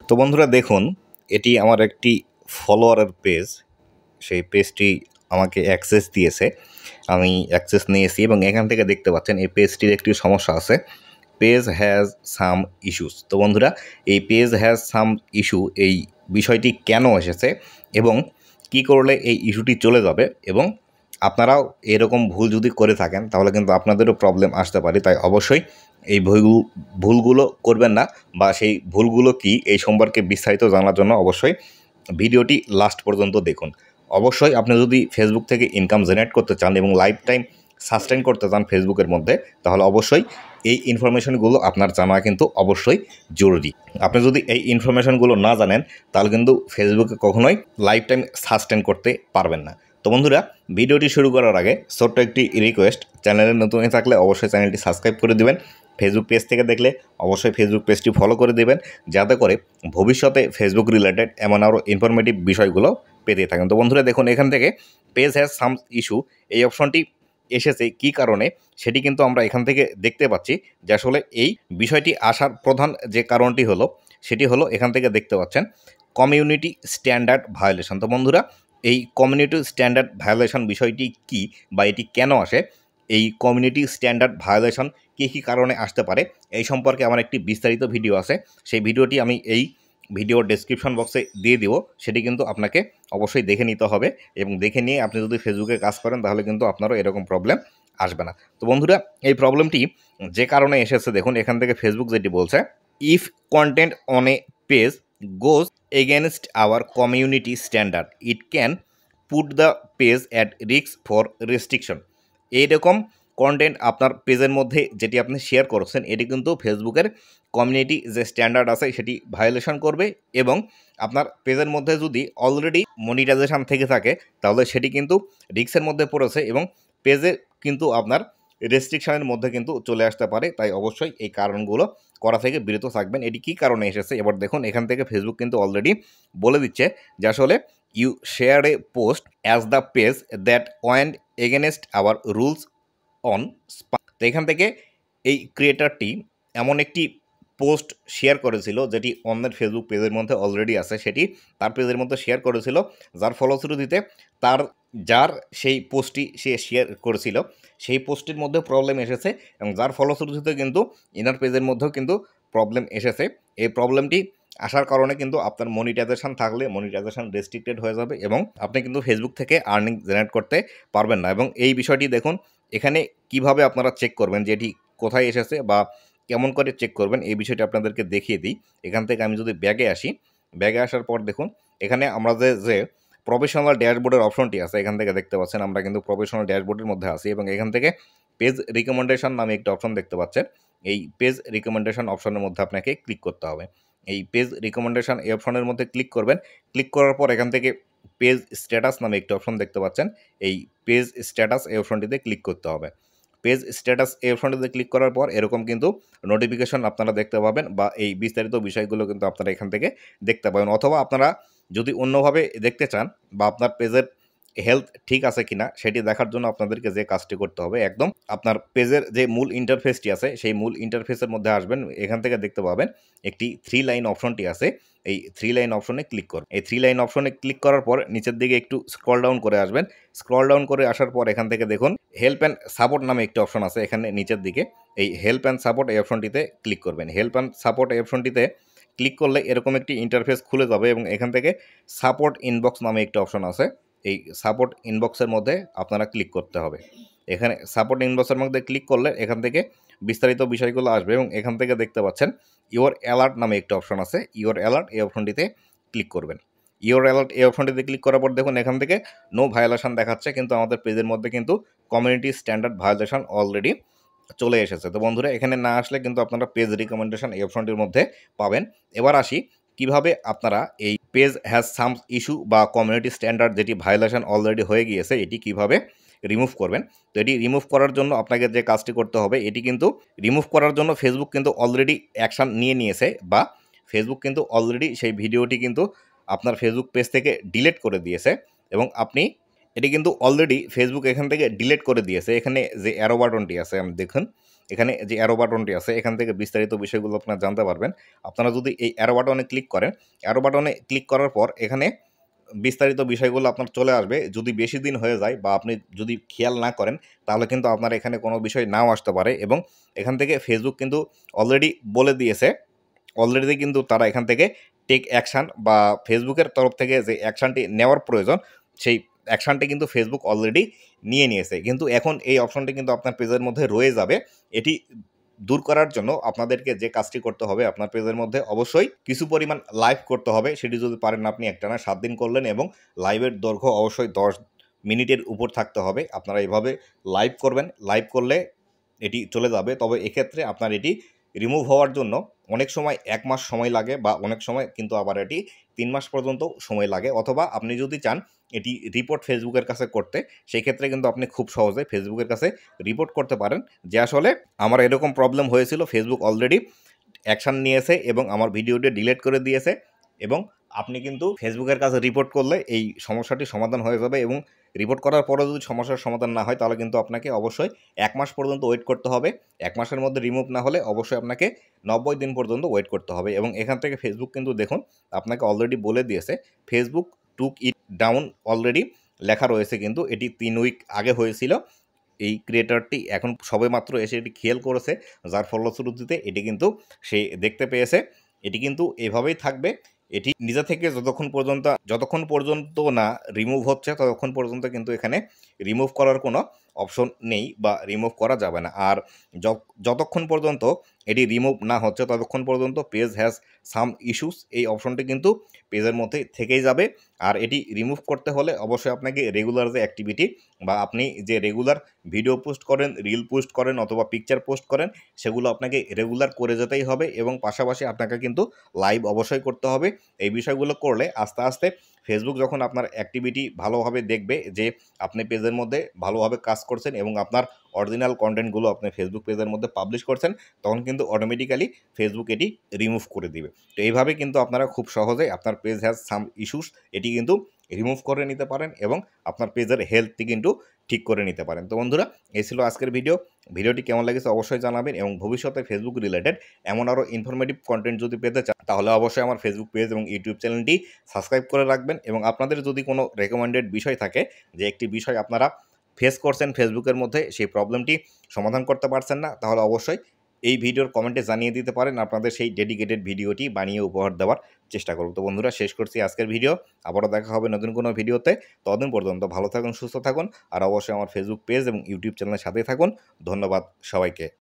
তো বন্ধুরা দেখুন, এটি আমার একটি ফলোয়ারের পেজ। সেই পেজটি আমাকে অ্যাক্সেস দিয়েছে, আমি অ্যাক্সেস নিয়েছি এবং এখান থেকে দেখতে পাচ্ছেন এই পেজটির একটি সমস্যা আছে। Page has some issues. তো বন্ধুরা, এই পেজ হ্যাজ সাম ইস্যু এই বিষয়টি কেন এসেছে এবং কি করলে এই ইস্যুটি চলে যাবে, এবং আপনারাও এরকম ভুল যদি করে থাকেন তাহলে কিন্তু আপনাদেরও প্রবলেম আসতে পারে। তাই অবশ্যই এই ভুলগুলো করবেন না, বা সেই ভুলগুলো কি এই সম্পর্কে বিস্তারিত জানার জন্য অবশ্যই ভিডিওটি লাস্ট পর্যন্ত দেখুন। অবশ্যই আপনি যদি ফেসবুক থেকে ইনকাম জেনারেট করতে চান এবং লাইফ টাইম সাস্টেন করতে চান ফেসবুকের মধ্যে, তাহলে অবশ্যই এই ইনফরমেশনগুলো আপনার জানা কিন্তু অবশ্যই জরুরি। আপনি যদি এই ইনফরমেশনগুলো না জানেন তাহলে কিন্তু ফেসবুকে কখনোই লাইফ টাইম সাস্টেন করতে পারবেন না। তো বন্ধুরা, ভিডিওটি শুরু করার আগে ছোট্ট একটি রিকোয়েস্ট, চ্যানেলে নতুন হয়ে থাকলে অবশ্যই চ্যানেলটি সাবস্ক্রাইব করে দেবেন। ফেসবুক পেজ থেকে দেখলে অবশ্যই ফেসবুক পেজটি ফলো করে দেবেন, যাতে করে ভবিষ্যতে ফেসবুক রিলেটেড এমন আরও ইনফরমেটিভ বিষয়গুলো পেতে থাকেন। তো বন্ধুরা দেখুন, এখান থেকে পেজ হ্যাজ সাম ইস্যু এই অপশনটি এসেছে কী কারণে সেটি কিন্তু আমরা এখান থেকে দেখতে পাচ্ছি যে আসলে এই বিষয়টি আসার প্রধান যে কারণটি হলো সেটি হলো এখান থেকে দেখতে পাচ্ছেন কমিউনিটি স্ট্যান্ডার্ড ভায়োলেশন। তো বন্ধুরা, এই কমিউনিটি স্ট্যান্ডার্ড ভায়োলেশন বিষয়টি কি বা এটি কেন আসে, এই কমিউনিটি স্ট্যান্ডার্ড ভায়োলেশন কী কী কারণে আসতে পারে এই সম্পর্কে আমার একটি বিস্তারিত ভিডিও আছে। সেই ভিডিওটি আমি এই ভিডিওর ডেসক্রিপশন বক্সে দিয়ে দিব, সেটি কিন্তু আপনাকে অবশ্যই দেখে নিতে হবে, এবং দেখে নিয়ে আপনি যদি ফেসবুকে কাজ করেন তাহলে কিন্তু আপনারও এরকম প্রবলেম আসবে না। তো বন্ধুরা, এই প্রবলেমটি যে কারণে এসেছে দেখুন, এখান থেকে ফেসবুক যেটি বলছে, if content on a page goes against our community standard it can put the page at risk for restriction. এইরকম কন্টেন্ট আপনার পেজের মধ্যে যেটি আপনি শেয়ার করছেন এটি কিন্তু ফেসবুকের কমিউনিটি যে স্ট্যান্ডার্ড আছে সেটি ভায়োলেশন করবে, এবং আপনার পেজের মধ্যে যদি অলরেডি মনিটাইজেশন থেকে থাকে তাহলে সেটি কিন্তু রিস্কের মধ্যে পড়েছে এবং পেজে কিন্তু আপনার রেস্ট্রিকশনের মধ্যে কিন্তু চলে আসতে পারে। তাই অবশ্যই এই কারণগুলো করা থেকে বিরত থাকবেন। এটি কী কারণে এসেছে এবার দেখুন, এখান থেকে ফেসবুক কিন্তু অলরেডি বলে দিচ্ছে যে আসলে you share a post as the page that went against our rules on spam. তো এখান থেকে এই ক্রিয়েটারটি এমন একটি পোস্ট শেয়ার করেছিল যেটি অন্যের ফেসবুক পেজের মধ্যে অলরেডি আছে, সেটি তার পেজের মধ্যে শেয়ার করেছিল, যার ফলশ্রুতিতে যার সেই পোস্টটি সে শেয়ার করেছিল সেই পোস্টের মধ্যে প্রবলেম এসেছে, এবং যার ফলশ্রুতিতে কিন্তু ইনার পেজের মধ্যেও কিন্তু প্রবলেম এসেছে। এই প্রবলেমটি আসার কারণে কিন্তু আপনার মনিটাইজেশন থাকলে মনিটাইজেশন রেস্ট্রিক্টেড হয়ে যাবে এবং আপনি কিন্তু ফেসবুক থেকে আর্নিং জেনারেট করতে পারবেন না। এবং এই বিষয়টি দেখুন, এখানে কিভাবে আপনারা চেক করবেন যে এটি কোথায় এসেছে বা কেমন করে চেক করবেন এই বিষয়টি আপনাদেরকে দেখিয়ে দিই। এখান থেকে আমি যদি ব্যাগে আসি, ব্যাগে আসার পর দেখুন, এখানে আমরা যে প্রফেশনাল ড্যাশবোর্ডের অপশনটি আছে এখান থেকে দেখতে পাচ্ছেন, আমরা কিন্তু প্রফেশনাল ড্যাশবোর্ডের মধ্যে আছি, এবং এখান থেকে পেজ রিকমেন্ডেশন নামে একটি অপশন দেখতে পাচ্ছেন। এই পেজ রিকমেন্ডেশন অপশনের মধ্যে আপনাকে ক্লিক করতে হবে। এই পেজ রিকমেন্ডেশন এই অপশনের মধ্যে ক্লিক করবেন। ক্লিক করার পর এখান থেকে পেজ স্ট্যাটাস নামে একটি অপশন দেখতে পাচ্ছেন। এই পেজ স্ট্যাটাস এই অপশনটিতে ক্লিক করতে হবে। পেজ স্ট্যাটাস এই অপশনটিতে ক্লিক করার পর এরকম কিন্তু নোটিফিকেশন আপনারা দেখতে পাবেন, বা এই বিস্তারিত বিষয়গুলো কিন্তু আপনারা এখান থেকে দেখতে পাবেন। অথবা আপনারা যদি অন্যভাবে দেখতে চান বা আপনার পেজের হেলথ ঠিক আছে কিনা সেটি দেখার জন্য আপনাদেরকে যে কাজটি করতে হবে, একদম আপনার পেজের যে মূল ইন্টারফেসটি আছে সেই মূল ইন্টারফেসের মধ্যে আসবেন। এখান থেকে দেখতে পাবেন একটি 3 লাইন অপশনটি আছে, এই 3 লাইন অপশনে ক্লিক করুন। এই 3 লাইন অপশনে ক্লিক করার পর নিচের দিকে একটু স্ক্রল ডাউন করে আসবেন। স্ক্রল ডাউন করে আসার পর এখান থেকে দেখুন হেল্প অ্যান্ড সাপোর্ট নামে একটি অপশন আছে এখানে নিচের দিকে। এই হেল্প অ্যান্ড সাপোর্ট এই অপশনটিতে ক্লিক করবেন। হেল্প অ্যান্ড সাপোর্ট এই অপশনটিতে ক্লিক করলে এরকম একটি ইন্টারফেস খুলে যাবে, এবং এখান থেকে সাপোর্ট ইনবক্স নামে একটি অপশন আছে, এই সাপোর্ট ইনবক্সের মধ্যে আপনারা ক্লিক করতে হবে। এখানে সাপোর্ট ইনবক্সের মধ্যে ক্লিক করলে এখান থেকে বিস্তারিত বিষয়গুলো আসবে, এবং এখান থেকে দেখতে পাচ্ছেন ইওর অ্যালার্ট নামে একটি অপশন আছে। ইওর অ্যালার্ট এই অপশনটিতে ক্লিক করবেন। ইওর অ্যালার্ট এই অপশনটিতে ক্লিক করার পর দেখুন এখান থেকে নো ভায়োলেশন দেখাচ্ছে, কিন্তু আমাদের পেজের মধ্যে কিন্তু কমিউনিটি স্ট্যান্ডার্ড ভায়োলেশন অলরেডি চলে এসেছে। তো বন্ধুরা, এখানে না আসলে কিন্তু আপনারা পেজ রিকমেন্ডেশন এই অপশনটির মধ্যে পাবেন। এবার আসি কিভাবে আপনারা এই পেজ হ্যাজ সাম ইস্যু বা কমিউনিটি স্ট্যান্ডার্ড যেটি ভায়োলেশন অলরেডি হয়ে গিয়েছে এটি কিভাবে রিমুভ করবেন। তো এটি রিমুভ করার জন্য আপনাকে যে কাজটি করতে হবে, এটি কিন্তু রিমুভ করার জন্য ফেসবুক কিন্তু অলরেডি অ্যাকশান নিয়ে নিয়েছে, বা ফেসবুক কিন্তু অলরেডি সেই ভিডিওটি কিন্তু আপনার ফেসবুক পেজ থেকে ডিলিট করে দিয়েছে, এবং আপনি এটি কিন্তু অলরেডি ফেসবুক এখান থেকে ডিলিট করে দিয়েছে। এখানে যে অ্যারো বাটনটি আছে আমি দেখুন, এখানে যে অ্যারো বাটনটি আছে এখান থেকে বিস্তারিত বিষয়গুলো আপনারা জানতে পারবেন। আপনারা যদি এই অ্যারো বাটনে ক্লিক করেন, অ্যারো বাটনে ক্লিক করার পর এখানে বিস্তারিত বিষয়গুলো আপনার চলে আসবে। যদি বেশি দিন হয়ে যায় বা আপনি যদি খেয়াল না করেন তাহলে কিন্তু আপনার এখানে কোনো বিষয় নাও আসতে পারে, এবং এখান থেকে ফেসবুক কিন্তু অলরেডি বলে দিয়েছে, অলরেডি কিন্তু তারা এখান থেকে টেক অ্যাকশান বা ফেসবুকের তরফ থেকে যে অ্যাকশানটি নেওয়ার প্রয়োজন সেই অ্যাকশানটি কিন্তু ফেসবুক অলরেডি নিয়ে নিয়েছে। কিন্তু এখন এই অপশনটি কিন্তু আপনার পেজের মধ্যে রয়ে যাবে। এটি দূর করার জন্য আপনাদেরকে যে কাজটি করতে হবে, আপনার পেজের মধ্যে অবশ্যই কিছু পরিমাণ লাইভ করতে হবে। সেটি যদি পারেন আপনি একটানা 7 দিন করলেন, এবং লাইভের দৈর্ঘ্য অবশ্যই 10 মিনিটের উপর থাকতে হবে। আপনারা এভাবে লাইভ করবেন, লাইভ করলে এটি চলে যাবে। তবে এক্ষেত্রে আপনার এটি রিমুভ হওয়ার জন্য অনেক সময় 1 মাস সময় লাগে, বা অনেক সময় কিন্তু আবার এটি 3 মাস পর্যন্ত সময় লাগে। অথবা আপনি যদি চান এটি রিপোর্ট ফেসবুকের কাছে করতে, সেই ক্ষেত্রে কিন্তু আপনি খুব সহজে ফেসবুকের কাছে রিপোর্ট করতে পারেন যে আসলে আমার এরকম প্রবলেম হয়েছিল, ফেসবুক অলরেডি অ্যাকশান নিয়েছে এবং আমার ভিডিওটি ডিলিট করে দিয়েছে, এবং আপনি কিন্তু ফেসবুকের কাছে রিপোর্ট করলে এই সমস্যাটি সমাধান হয়ে যাবে। এবং রিপোর্ট করার পরেও যদি সমস্যার সমাধান না হয় তাহলে কিন্তু আপনাকে অবশ্যই 1 মাস পর্যন্ত ওয়েট করতে হবে। 1 মাসের মধ্যে রিমুভ না হলে অবশ্যই আপনাকে 90 দিন পর্যন্ত ওয়েট করতে হবে। এবং এখান থেকে ফেসবুক কিন্তু দেখুন আপনাকে অলরেডি বলে দিয়েছে, Facebook took it down already লেখা রয়েছে, কিন্তু এটি 3 উইক আগে হয়েছিল। এই ক্রিয়েটরটি এখন সবেমাত্র এসে এটি খেয়াল করেছে, যার ফলশ্রুতিতে এটি কিন্তু সে দেখতে পেয়েছে। এটি কিন্তু এভাবেই থাকবে। এটি নিজে থেকে যতক্ষণ পর্যন্ত না রিমুভ হচ্ছে ততক্ষণ পর্যন্ত কিন্তু এখানে রিমুভ করার কোনো অপশন নেই, বা রিমুভ করা যাবে না। আর যতক্ষণ পর্যন্ত এটি রিমুভ না হচ্ছে ততক্ষণ পর্যন্ত পেজ হ্যাজ সাম ইস্যুস এই অপশনটি কিন্তু পেজের মধ্যে থেকেই যাবে। আর এটি রিমুভ করতে হলে অবশ্যই আপনাকে রেগুলার যে অ্যাক্টিভিটি, বা আপনি যে রেগুলার ভিডিও পোস্ট করেন, রিল পোস্ট করেন অথবা পিকচার পোস্ট করেন, সেগুলো আপনাকে রেগুলার করে যেতেই হবে। এবং পাশাপাশি আপনাকে কিন্তু লাইভ অবশ্যই করতে হবে। এই বিষয়গুলো করলে আস্তে আস্তে ফেসবুক যখন আপনার অ্যাক্টিভিটি ভালোভাবে দেখবে যে আপনি পেজের মধ্যে ভালোভাবে কাজ করছেন এবং আপনার অরিজিনাল কন্টেন্টগুলো আপনি ফেসবুক পেজের মধ্যে পাবলিশ করছেন, তখন কিন্তু অটোমেটিক্যালি ফেসবুক এটি রিমুভ করে দিবে। তো এইভাবে কিন্তু আপনারা খুব সহজে আপনার পেজ হ্যাজ সাম ইস্যুস এটি কিন্তু রিমুভ করে নিতে পারেন, এবং আপনার পেজের হেলথটি কিন্তু ঠিক করে নিতে পারেন। তো বন্ধুরা, এই ছিল আজকের ভিডিওটি কেমন লেগেছে অবশ্যই জানাবেন, এবং ভবিষ্যতে ফেসবুক রিলেটেড এমন আরও ইনফরমেটিভ কন্টেন্ট যদি পেতে চান তাহলে অবশ্যই আমার ফেসবুক পেজ এবং ইউটিউব চ্যানেলটি সাবস্ক্রাইব করে রাখবেন। এবং আপনাদের যদি কোনো রেকমেন্ডেড বিষয় থাকে, যে একটি বিষয় আপনারা ফেস করছেন ফেসবুকের মধ্যে, সেই প্রবলেমটি সমাধান করতে পারছেন না, তাহলে অবশ্যই এই ভিডিওর কমেন্টে জানিয়ে দিতে পারেন। আপনাদের সেই ডেডিকেটেড ভিডিওটি বানিয়ে উপহার দেওয়ার চেষ্টা করব। তো বন্ধুরা, শেষ করছি আজকের ভিডিও। আবারও দেখা হবে নতুন কোনো ভিডিওতে। ততদিন পর্যন্ত ভালো থাকুন, সুস্থ থাকুন, আর অবশ্যই আমার ফেসবুক পেজ এবং ইউটিউব চ্যানেলের সাথেই থাকুন। ধন্যবাদ সবাইকে।